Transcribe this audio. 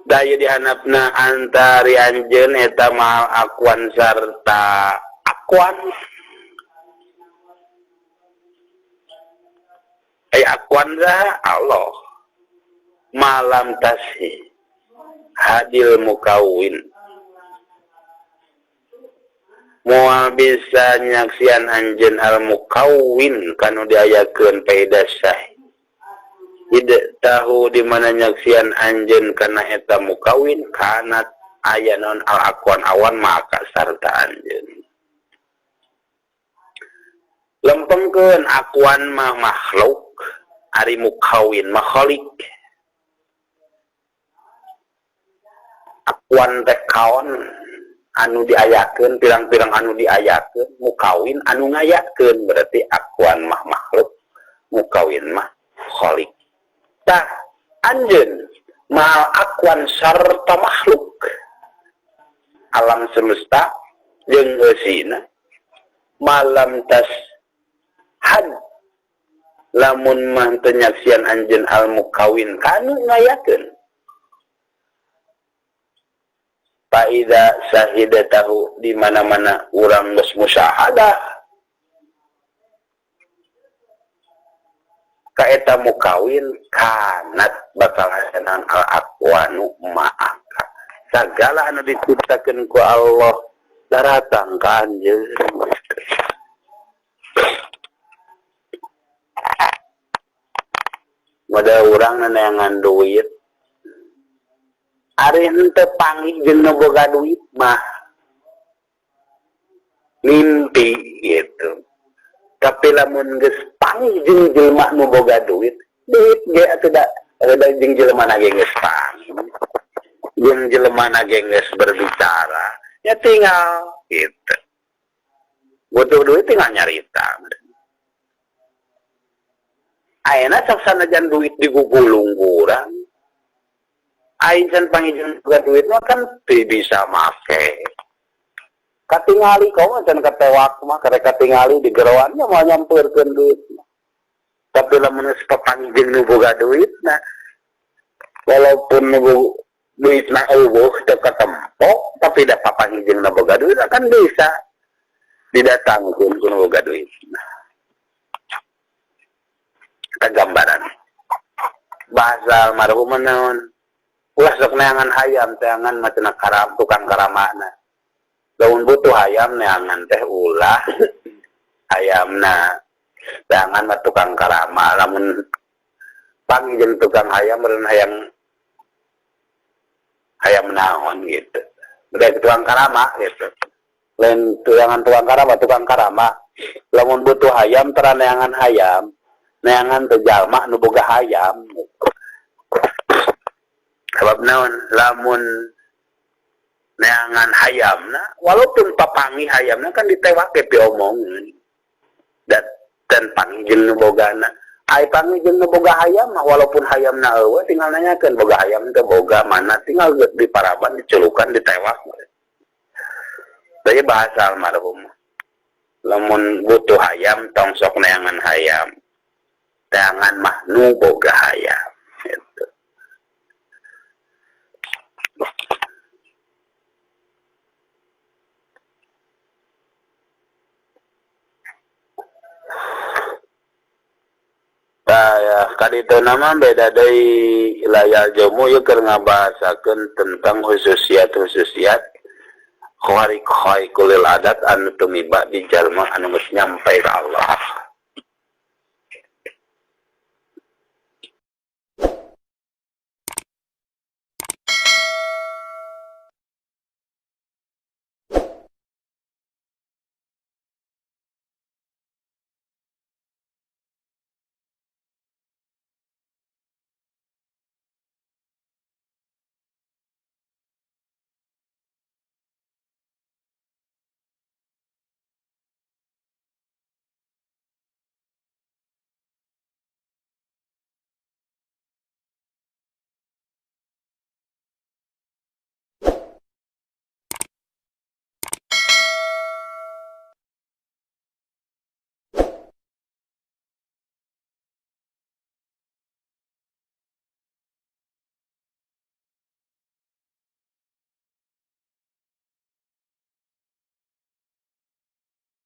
daya dihanapna antari anjeun eta mahal akuan sarta akuan. Akuan Allah malam tasih hadil mukawin moal bisa nyaksian anjeun al mukawin kanu diayakeun faedah sahih tidak tahu di mana nyaksian anjeun kana eta mukawin kana aya naon al akuan awan maka sarta anjeun lempengkeun akuan mah makhluk ari mukawin makhalik akuan teh kaon anu diayakeun pirang-pirang anu diayakeun mukawin anu ngayakeun berarti akuan mah makhluk mukawin mah khalik tah anjeun mal akuan sarta makhluk alam semesta jeung eusina malam tas had lamun mah teu nyaksian anjeun al mukawin kanu ngayakeun faida sahidatahu di mana-mana urang geus musyahadah ka eta mukawin kanat bakal hasanan al aqwanu ma'aka sagala anu diciptakeun ku Allah daratang ka anjeun. Mada urang neneangan duit ari henteu panggih jeung nu boga duit mah mimpi gitu. Tapi lamun geus panggih jeung jelema nu boga duit ge atuh da jeung jelema ge geus panggih jeung jelema ge geus berbicara ya tinggal gitu. Butuh duit tinggal nyarita. Ayeuna saksana jan duit digugulung kurang. Aing can pangijeun boga duit mah kan teu bisa make. Katingali kau mah can katewak mah karek katingali di geroan nya mah nyampeurkeun duit. Tapi lamun geus papangijeun nu boga duit nah walaupun nu duitna eueuh teu katempo tapi da papangijeun nu boga duit akan bisa didatangkeun ku nu boga duit. Gambaran bahasa almarhum naon ulah sok neangan hayam teangan macana karam tukang karamana lamun butuh hayam neangan teh ulah hayamna teangan mah tukang karama lamun panggil tukang hayam meureun hayam naon gitu udah tukang karama gitu lain tukang karama lamun butuh hayam tara neangan hayam neangan teh jalma nu boga hayam. Sebab naon lamun neangan hayamna walaupun papangi hayamna kan ditewake piomongeun. Dan panggil nu bogana. Ai panggil nu boga hayam walaupun hayamna eueuh tinggal nanyakeun boga hayam teh boga mana tinggal di paraban dicelukan ditewak. Jadi bahasa almarhum. Lamun butuh hayam tong sok neangan hayam. Tangan mah nu boga hayam gitu. Tah kaditu nama beda deui layal jomu ieu keur ngabahasakeun tentang khususiat khariq kulil adat anu tumiba di jalma anu geus nyampe ka Allah.